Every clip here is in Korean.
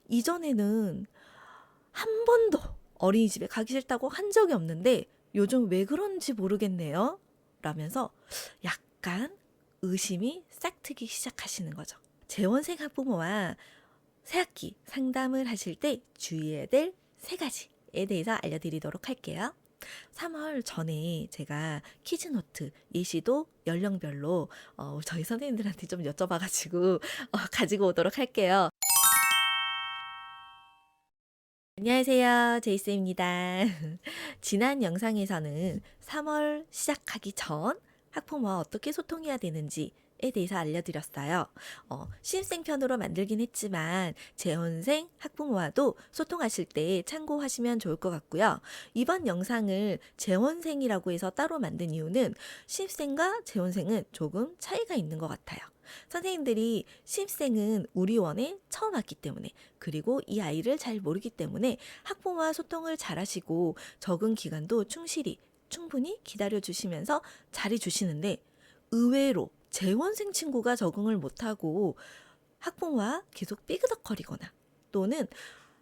이전에는 한 번도 어린이집에 가기 싫다고 한 적이 없는데 요즘 왜 그런지 모르겠네요. 라면서 약간 의심이 싹트기 시작하시는 거죠. 재원생 학부모와 새학기 상담을 하실 때 주의해야 될 3가지에 대해서 알려드리도록 할게요. 3월 전에 제가 키즈노트 예시도 연령별로 저희 선생님들한테 좀 여쭤봐가지고 가지고 오도록 할게요. 안녕하세요. 제이쌤입니다. 지난 영상에서는 3월 시작하기 전 학부모와 어떻게 소통해야 되는지에 대해서 알려드렸어요. 신입생편으로 만들긴 했지만 재원생 학부모와도 소통하실 때 참고하시면 좋을 것 같고요. 이번 영상을 재원생이라고 해서 따로 만든 이유는 신입생과 재원생은 조금 차이가 있는 것 같아요. 선생님들이 신입생은 우리 원에 처음 왔기 때문에, 그리고 이 아이를 잘 모르기 때문에 학부모와 소통을 잘 하시고 적응 기간도 충분히 기다려 주시면서 잘해 주시는데, 의외로 재원생 친구가 적응을 못하고 학부모와 계속 삐그덕거리거나 또는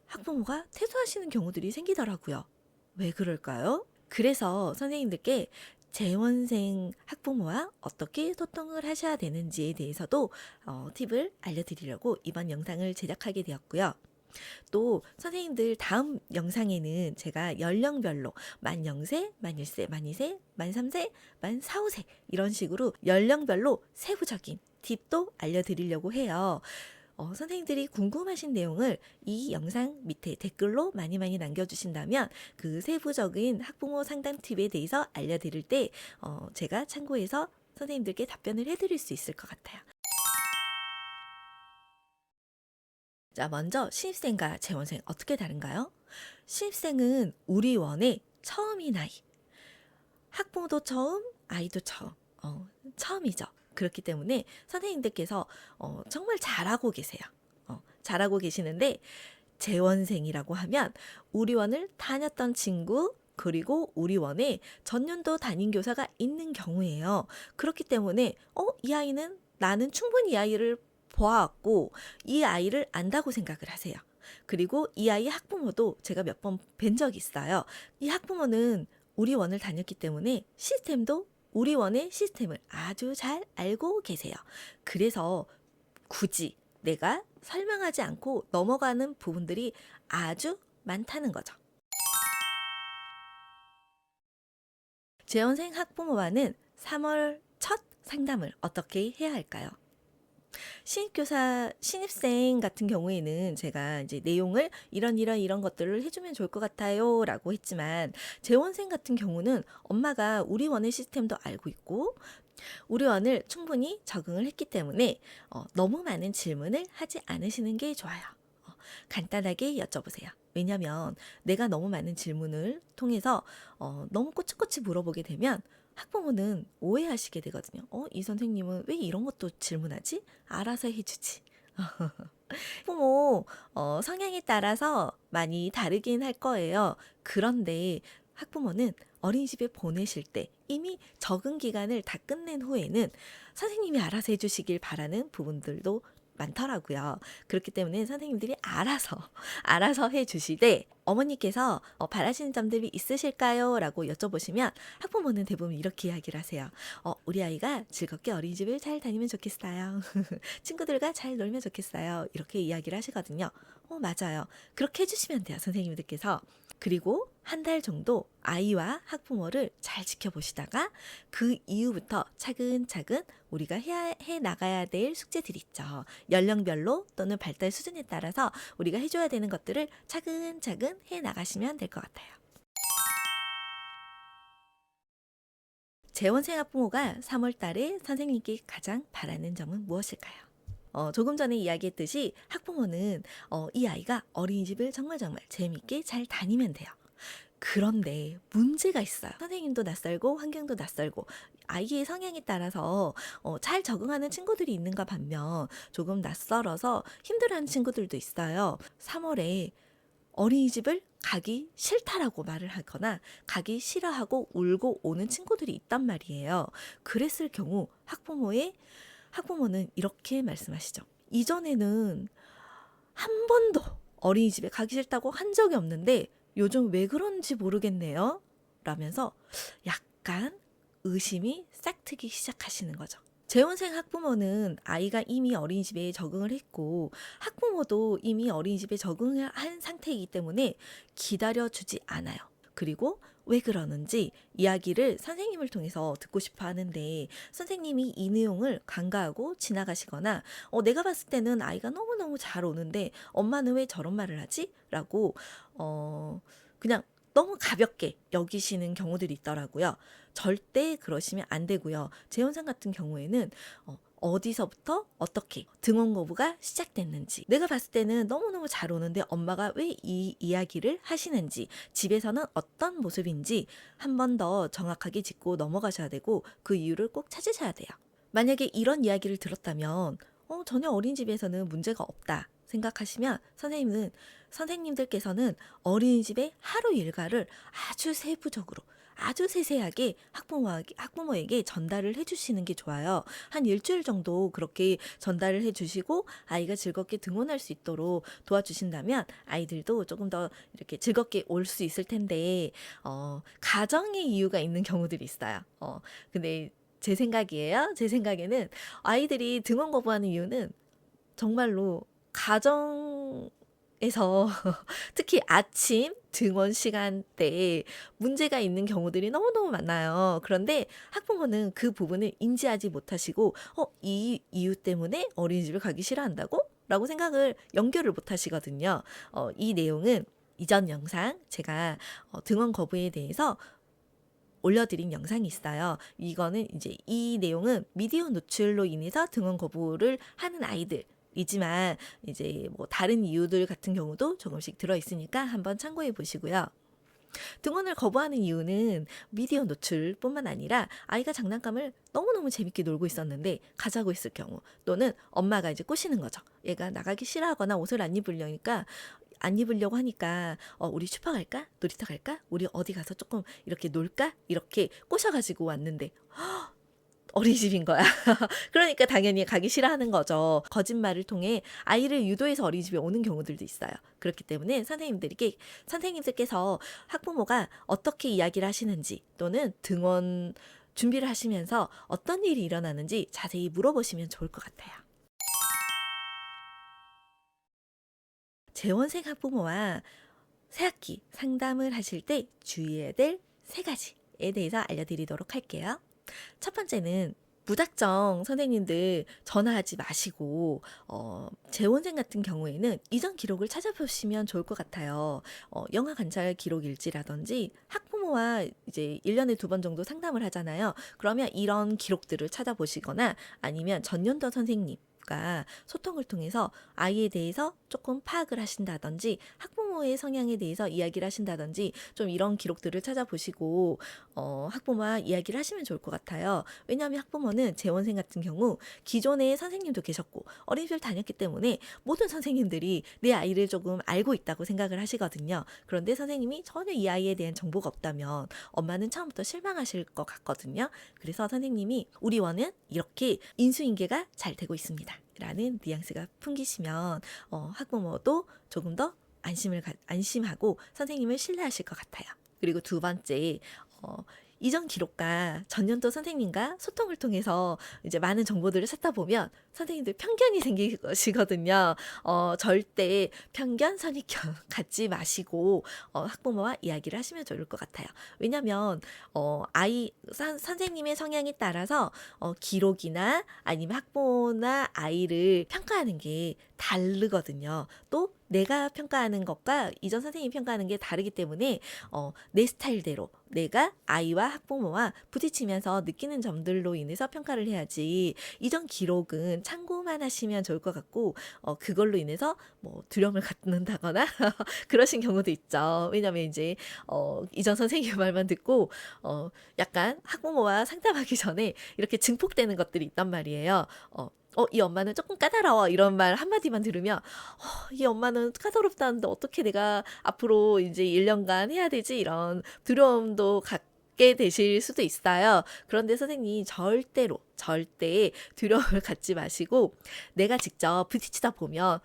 학부모가 퇴소하시는 경우들이 생기더라고요. 왜 그럴까요? 그래서 선생님들께 재원생 학부모와 어떻게 소통을 하셔야 되는지에 대해서도 팁을 알려드리려고 이번 영상을 제작하게 되었고요. 또 선생님들 다음 영상에는 제가 연령별로 만 0세, 만 1세, 만 2세, 만 3세, 만 4, 5세 이런 식으로 연령별로 세부적인 팁도 알려드리려고 해요. 선생님들이 궁금하신 내용을 이 영상 밑에 댓글로 많이 남겨주신다면 그 세부적인 학부모 상담 팁에 대해서 알려드릴 때 제가 참고해서 선생님들께 답변을 해드릴 수 있을 것 같아요. 자, 먼저 신입생과 재원생 어떻게 다른가요? 신입생은 우리 원의 처음인 아이. 학부모도 처음, 아이도 처음. 처음이죠. 그렇기 때문에 선생님들께서 정말 잘하고 계세요. 잘하고 계시는데 재원생이라고 하면 우리 원을 다녔던 친구, 그리고 우리 원에 전년도 담임 교사가 있는 경우예요. 그렇기 때문에 이 아이는 나는 충분히 이 아이를 보아왔고 이 아이를 안다고 생각을 하세요. 그리고 이 아이 학부모도 제가 몇 번 뵌 적이 있어요. 이 학부모는 우리 원을 다녔기 때문에 시스템도 우리 원의 시스템을 아주 잘 알고 계세요. 그래서 굳이 내가 설명하지 않고 넘어가는 부분들이 아주 많다는 거죠. 재원생 학부모와는 3월 첫 상담을 어떻게 해야 할까요? 신입생 같은 경우에는 제가 이제 내용을 이런 것들을 해주면 좋을 것 같아요 라고 했지만, 재원생 같은 경우는 엄마가 우리 원의 시스템도 알고 있고 우리 원을 충분히 적응을 했기 때문에 너무 많은 질문을 하지 않으시는 게 좋아요. 간단하게 여쭤보세요. 왜냐하면 내가 너무 많은 질문을 통해서 너무 꼬치꼬치 물어보게 되면 학부모는 오해하시게 되거든요. 이 선생님은 왜 이런 것도 질문하지? 알아서 해주지. 학부모 성향에 따라서 많이 다르긴 할 거예요. 그런데 학부모는 어린이집에 보내실 때 이미 적응 기간을 다 끝낸 후에는 선생님이 알아서 해주시길 바라는 부분들도 많더라고요. 그렇기 때문에 선생님들이 알아서 해주시되, 어머니께서 바라시는 점들이 있으실까요? 라고 여쭤보시면 학부모는 대부분 이렇게 이야기를 하세요. 우리 아이가 즐겁게 어린이집을 잘 다니면 좋겠어요. 친구들과 잘 놀면 좋겠어요. 이렇게 이야기를 하시거든요. 맞아요. 그렇게 해주시면 돼요, 선생님들께서. 그리고 한 달 정도 아이와 학부모를 잘 지켜보시다가 그 이후부터 차근차근 우리가 해 나가야 될 숙제들이 있죠. 연령별로 또는 발달 수준에 따라서 우리가 해줘야 되는 것들을 차근차근 해 나가시면 될 것 같아요. 재원생 학부모가 3월 달에 선생님께 가장 바라는 점은 무엇일까요? 조금 전에 이야기했듯이 학부모는 이 아이가 어린이집을 정말 재미있게 잘 다니면 돼요. 그런데 문제가 있어요. 선생님도 낯설고 환경도 낯설고 아이의 성향에 따라서 잘 적응하는 친구들이 있는가 반면 조금 낯설어서 힘들어하는 친구들도 있어요. 3월에 어린이집을 가기 싫다라고 말을 하거나 가기 싫어하고 울고 오는 친구들이 있단 말이에요. 그랬을 경우 학부모는 이렇게 말씀하시죠. 이전에는 한 번도 어린이집에 가기 싫다고 한 적이 없는데 요즘 왜 그런지 모르겠네요. 라면서 약간 의심이 싹트기 시작하시는 거죠. 재혼생 학부모는 아이가 이미 어린이집에 적응을 했고 학부모도 이미 어린이집에 적응을 한 상태이기 때문에 기다려주지 않아요. 그리고 왜 그러는지 이야기를 선생님을 통해서 듣고 싶어 하는데 선생님이 이 내용을 간과하고 지나가시거나 내가 봤을 때는 아이가 너무너무 잘 오는데 엄마는 왜 저런 말을 하지? 라고 그냥 너무 가볍게 여기시는 경우들이 있더라고요. 절대 그러시면 안 되고요. 재혼상 같은 경우에는 어디서부터 어떻게 등원 거부가 시작됐는지 내가 봤을 때는 너무너무 잘 오는데 엄마가 왜 이 이야기를 하시는지 집에서는 어떤 모습인지 한 번 더 정확하게 짚고 넘어가셔야 되고 그 이유를 꼭 찾으셔야 돼요. 만약에 이런 이야기를 들었다면 전혀 어린이집에서는 문제가 없다 생각하시면 선생님들께서는 어린이집의 하루 일과를 아주 세부적으로 아주 세세하게 학부모에게 전달을 해주시는 게 좋아요. 한 일주일 정도 그렇게 전달을 해주시고 아이가 즐겁게 등원할 수 있도록 도와주신다면 아이들도 조금 더 이렇게 즐겁게 올 수 있을 텐데 가정의 이유가 있는 경우들이 있어요. 근데 제 생각이에요. 제 생각에는 아이들이 등원 거부하는 이유는 정말로 가정에서 특히 아침 등원 시간대에 문제가 있는 경우들이 너무너무 많아요. 그런데 학부모는 그 부분을 인지하지 못하시고 이 이유 때문에 어린이집을 가기 싫어한다고? 라고 생각을 연결을 못 하시거든요. 이 내용은 이전 영상 제가 등원 거부에 대해서 올려드린 영상이 있어요. 이거는 이제 이 내용은 미디어 노출로 인해서 등원 거부를 하는 아이들이지만 이제 뭐 다른 이유들 같은 경우도 조금씩 들어 있으니까 한번 참고해 보시고요. 등원을 거부하는 이유는 미디어 노출뿐만 아니라 아이가 장난감을 너무너무 재밌게 놀고 있었는데 가자고 했을 경우 또는 엄마가 이제 꼬시는 거죠. 얘가 나가기 싫어하거나 옷을 안 입으려고 하니까 우리 슈퍼 갈까? 놀이터 갈까? 우리 어디 가서 조금 이렇게 놀까? 이렇게 꼬셔가지고 왔는데 어린이집인 거야. 그러니까 당연히 가기 싫어하는 거죠. 거짓말을 통해 아이를 유도해서 어린이집에 오는 경우들도 있어요. 그렇기 때문에 선생님들께서 학부모가 어떻게 이야기를 하시는지 또는 등원 준비를 하시면서 어떤 일이 일어나는지 자세히 물어보시면 좋을 것 같아요. 재원생 학부모와 새학기 상담을 하실 때 주의해야 될 3가지에 대해서 알려드리도록 할게요. 첫 번째는 무작정 선생님들 전화하지 마시고 재원생 같은 경우에는 이전 기록을 찾아보시면 좋을 것 같아요. 영화 관찰 기록 일지라든지 학부모와 이제 1년에 2번 정도 상담을 하잖아요. 그러면 이런 기록들을 찾아보시거나 아니면 전년도 선생님과 소통을 통해서 아이에 대해서 조금 파악을 하신다든지 학부모의 성향에 대해서 이야기를 하신다든지 좀 이런 기록들을 찾아보시고 학부모와 이야기를 하시면 좋을 것 같아요. 왜냐하면 학부모는 재원생 같은 경우 기존에 선생님도 계셨고 어린이집을 다녔기 때문에 모든 선생님들이 내 아이를 조금 알고 있다고 생각을 하시거든요. 그런데 선생님이 전혀 이 아이에 대한 정보가 없다면 엄마는 처음부터 실망하실 것 같거든요. 그래서 선생님이 우리 원은 이렇게 인수인계가 잘 되고 있습니다. 라는 뉘앙스가 풍기시면 학부모도 조금 더 안심하고 선생님을 신뢰하실 것 같아요. 그리고 2번째, 이전 기록과 전년도 선생님과 소통을 통해서 이제 많은 정보들을 찾다 보면 선생님들 편견이 생기시거든요. 절대 편견, 선입견 갖지 마시고 학부모와 이야기를 하시면 좋을 것 같아요. 왜냐하면 선생님의 성향에 따라서 기록이나 아니면 학부모나 아이를 평가하는 게 다르거든요. 또 내가 평가하는 것과 이전 선생님이 평가하는 게 다르기 때문에 내 스타일대로 내가 아이와 학부모와 부딪히면서 느끼는 점들로 인해서 평가를 해야지 이전 기록은 참고만 하시면 좋을 것 같고 그걸로 인해서 뭐 두려움을 갖는다거나 그러신 경우도 있죠. 왜냐하면 이제 이전 선생님 말만 듣고 약간 학부모와 상담하기 전에 이렇게 증폭되는 것들이 있단 말이에요. 이 엄마는 조금 까다로워 이런 말 한마디만 들으면 이 엄마는 까다롭다는데 어떻게 내가 앞으로 이제 1년간 해야 되지 이런 두려움도 갖게 되실 수도 있어요. 그런데 선생님 절대 두려움을 갖지 마시고 내가 직접 부딪히다 보면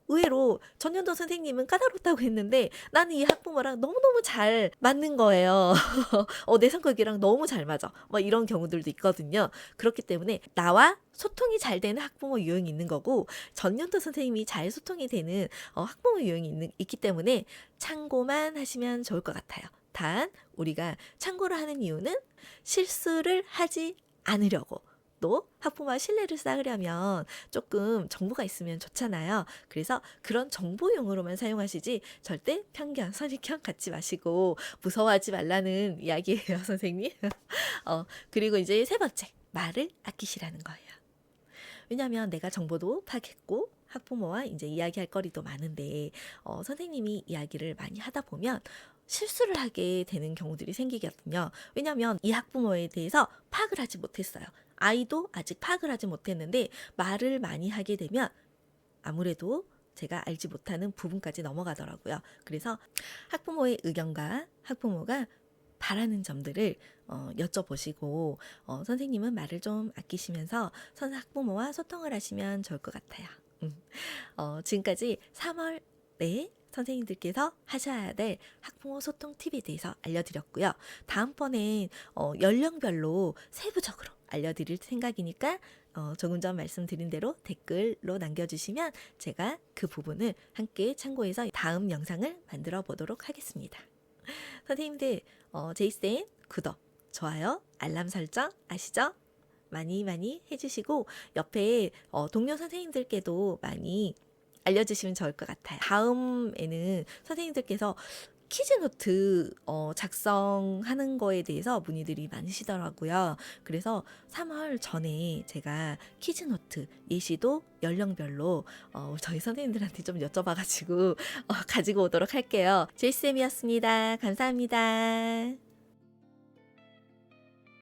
의외로 전년도 선생님은 까다롭다고 했는데 나는 이 학부모랑 너무너무 잘 맞는 거예요. 내 성격이랑 너무 잘 맞아. 뭐 이런 경우들도 있거든요. 그렇기 때문에 나와 소통이 잘 되는 학부모 유형이 있는 거고 전년도 선생님이 잘 소통이 되는 학부모 유형이 있기 때문에 참고만 하시면 좋을 것 같아요. 단 우리가 참고를 하는 이유는 실수를 하지 않으려고. 또 학부모와 신뢰를 쌓으려면 조금 정보가 있으면 좋잖아요. 그래서 그런 정보용으로만 사용하시지 절대 편견, 선입견 갖지 마시고 무서워하지 말라는 이야기예요, 선생님. 그리고 이제 세 번째, 말을 아끼시라는 거예요. 왜냐하면 내가 정보도 파악했고 학부모와 이제 이야기할 거리도 많은데 선생님이 이야기를 많이 하다 보면 실수를 하게 되는 경우들이 생기거든요. 왜냐하면 이 학부모에 대해서 파악을 하지 못했어요. 아이도 아직 파악을 하지 못했는데 말을 많이 하게 되면 아무래도 제가 알지 못하는 부분까지 넘어가더라고요. 그래서 학부모의 의견과 학부모가 바라는 점들을 여쭤보시고 선생님은 말을 좀 아끼시면서 학부모와 소통을 하시면 좋을 것 같아요. 지금까지 3월에 선생님들께서 하셔야 될 학부모 소통 팁에 대해서 알려드렸고요. 다음번엔 연령별로 세부적으로 알려드릴 생각이니까 조금 전 말씀드린 대로 댓글로 남겨주시면 제가 그 부분을 함께 참고해서 다음 영상을 만들어 보도록 하겠습니다. 선생님들 제이쌤 구독, 좋아요, 알람 설정 아시죠? 많이 많이 해주시고 옆에 동료 선생님들께도 많이 알려주시면 좋을 것 같아요. 다음에는 선생님들께서 퀴즈노트 작성하는 거에 대해서 문의들이 많으시더라고요. 그래서 3월 전에 제가 퀴즈노트 예시도 연령별로 저희 선생님들한테 좀 여쭤봐가지고 가지고 오도록 할게요. 제이쌤이었습니다. 감사합니다.